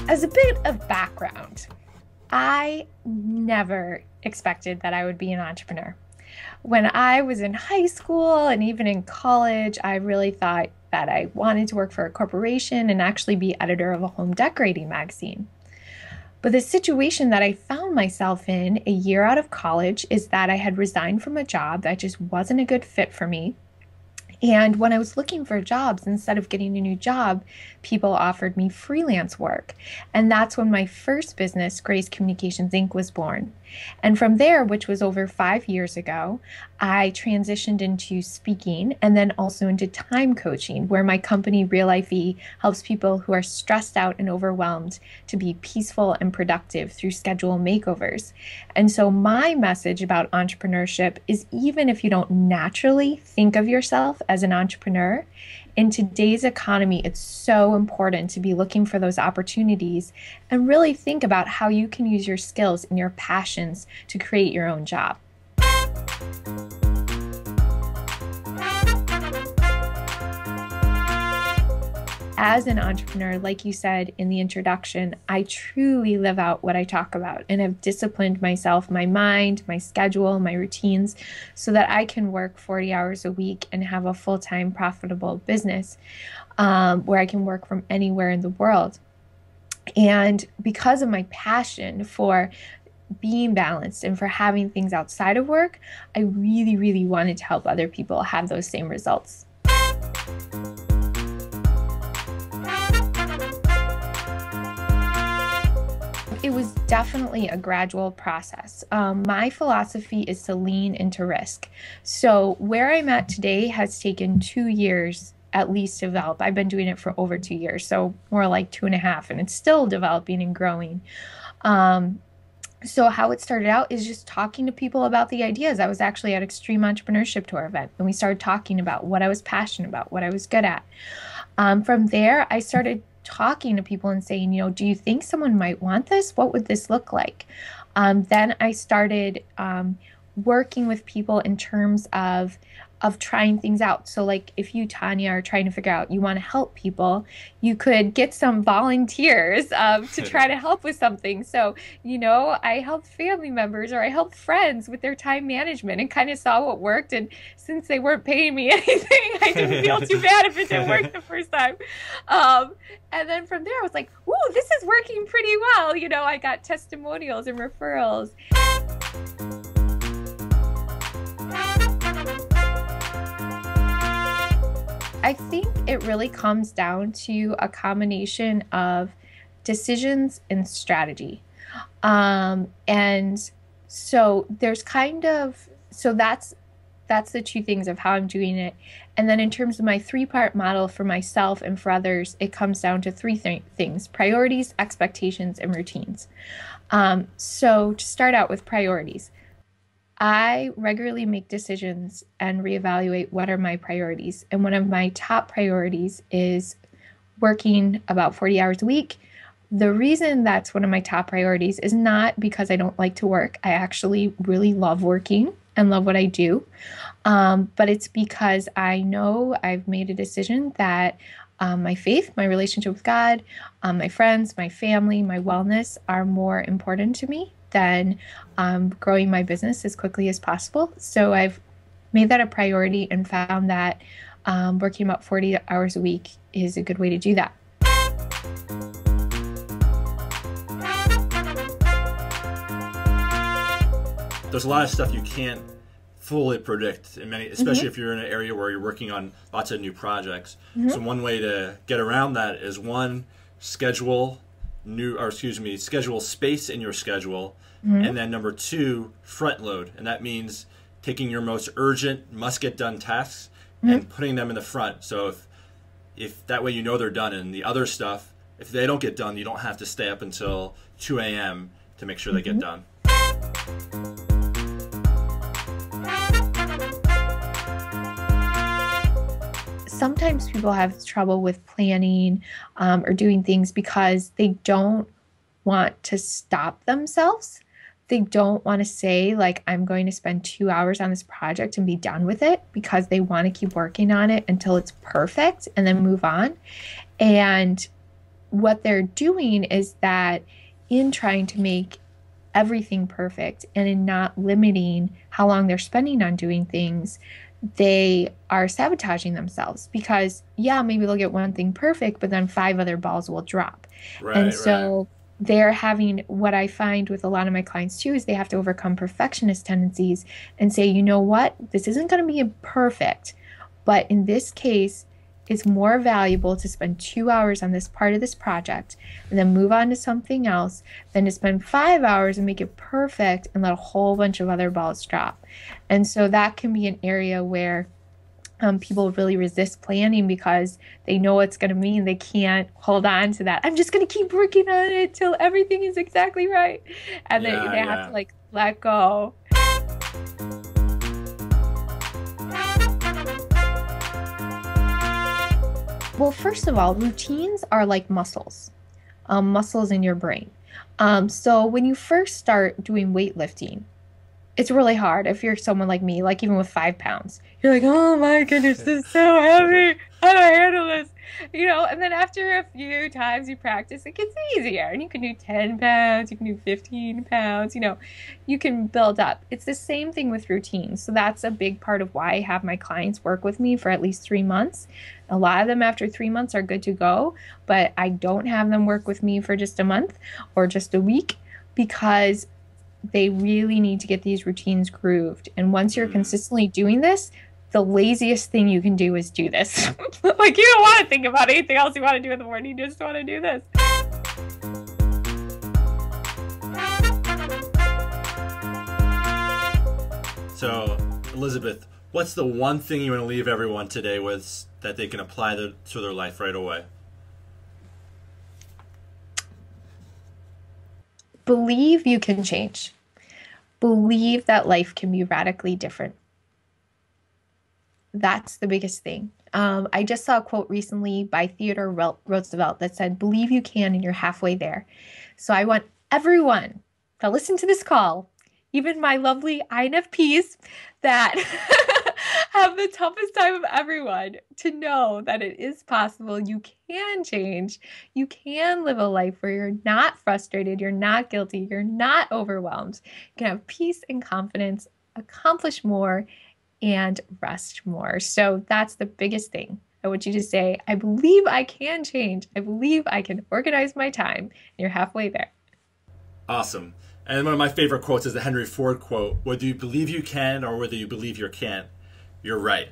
As a bit of background, I never expected that I would be an entrepreneur. When I was in high school and even in college, I really thought that I wanted to work for a corporation and actually be editor of a home decorating magazine. But the situation that I found myself in a year out of college is that I had resigned from a job that just wasn't a good fit for me. And when I was looking for jobs, instead of getting a new job, people offered me freelance work. And that's when my first business, Grace Communications Inc., was born. And from there, which was over 5 years ago, I transitioned into speaking and then also into time coaching, where my company, Real Life E, helps people who are stressed out and overwhelmed to be peaceful and productive through schedule makeovers. And so my message about entrepreneurship is, even if you don't naturally think of yourself as an entrepreneur, in today's economy, it's so important to be looking for those opportunities and really think about how you can use your skills and your passions to create your own job. As an entrepreneur, like you said in the introduction, I truly live out what I talk about and have disciplined myself, my mind, my schedule, my routines, so that I can work 40 hours a week and have a full-time profitable business where I can work from anywhere in the world. And because of my passion for being balanced and for having things outside of work, I really, really wanted to help other people have those same results. It was definitely a gradual process. My philosophy is to lean into risk. So where I'm at today has taken 2 years at least to develop. I've been doing it for over 2 years, so more like 2.5, and it's still developing and growing. So how it started out is just talking to people about the ideas. I was actually at Extreme Entrepreneurship Tour event, and we started talking about what I was passionate about, what I was good at. From there, I started talking to people and saying, do you think someone might want this? What would this look like? Then I started working with people in terms of trying things out. So like if you, Tanya, are trying to figure out you want to help people, you could get some volunteers to try to help with something. So, I helped family members or I helped friends with their time management and kind of saw what worked. And since they weren't paying me anything, I didn't feel too bad if it didn't work the first time. And then from there, I was like, ooh, this is working pretty well. I got testimonials and referrals. I think it really comes down to a combination of decisions and strategy. And so there's that's the two things of how I'm doing it. And then in terms of my 3-part model for myself and for others, it comes down to 3 things: priorities, expectations, and routines. So to start out with priorities, I regularly make decisions and reevaluate what are my priorities. And one of my top priorities is working about 40 hours a week. The reason that's one of my top priorities is not because I don't like to work. I actually really love working and love what I do. But it's because I know I've made a decision that my faith, my relationship with God, my friends, my family, my wellness are more important to me than growing my business as quickly as possible. So I've made that a priority and found that working about 40 hours a week is a good way to do that. There's a lot of stuff you can't fully predict, especially if you're in an area where you're working on lots of new projects. So one way to get around that is schedule space in your schedule, and then number 2, front load, and that means taking your most urgent, must get done tasks and putting them in the front. So if that way they're done, and the other stuff, if they don't get done, you don't have to stay up until 2 a.m. to make sure they get done. Sometimes people have trouble with planning or doing things because they don't want to stop themselves. They don't want to say, like, I'm going to spend 2 hours on this project and be done with it, because they want to keep working on it until it's perfect and then move on. And what they're doing is that in trying to make everything perfect and in not limiting how long they're spending on doing things, they are sabotaging themselves because, yeah, maybe they'll get one thing perfect, but then five other balls will drop. And Right, right. so they're having what I find with a lot of my clients too is they have to overcome perfectionist tendencies and say, you know what, this isn't going to be perfect, but in this case, it's more valuable to spend 2 hours on this part of this project and then move on to something else than to spend 5 hours and make it perfect and let a whole bunch of other balls drop. And so that can be an area where people really resist planning because they know what's going to mean they can't hold on to that. I'm just going to keep working on it till everything is exactly right. And Yeah, they have to yeah. like let go. Well, first of all, routines are like muscles, muscles in your brain. So when you first start doing weightlifting, it's really hard if you're someone like me, like even with 5 pounds. You're like, oh my goodness, this is so heavy. How do I handle this? And then after a few times you practice, it gets easier. And you can do 10 pounds, you can do 15 pounds, you can build up. It's the same thing with routines. So that's a big part of why I have my clients work with me for at least 3 months. A lot of them after 3 months are good to go, but I don't have them work with me for just a month or just a week because they really need to get these routines grooved. And once you're Mm. consistently doing this, the laziest thing you can do is do this. Like you don't want to think about anything else you want to do in the morning. You just want to do this. So, Elizabeth, what's the one thing you want to leave everyone today with that they can apply to their life right away? Believe you can change. Believe that life can be radically different. That's the biggest thing. I just saw a quote recently by Theodore Roosevelt that said, believe you can and you're halfway there. So I want everyone to listen to this call, even my lovely INFPs that have the toughest time of everyone, to know that it is possible. You can change. You can live a life where you're not frustrated, you're not guilty, you're not overwhelmed. You can have peace and confidence, accomplish more, and rest more. So that's the biggest thing. I want you to say, I believe I can change. I believe I can organize my time. And you're halfway there. Awesome. And one of my favorite quotes is the Henry Ford quote: whether you believe you can or whether you believe you can't, you're right.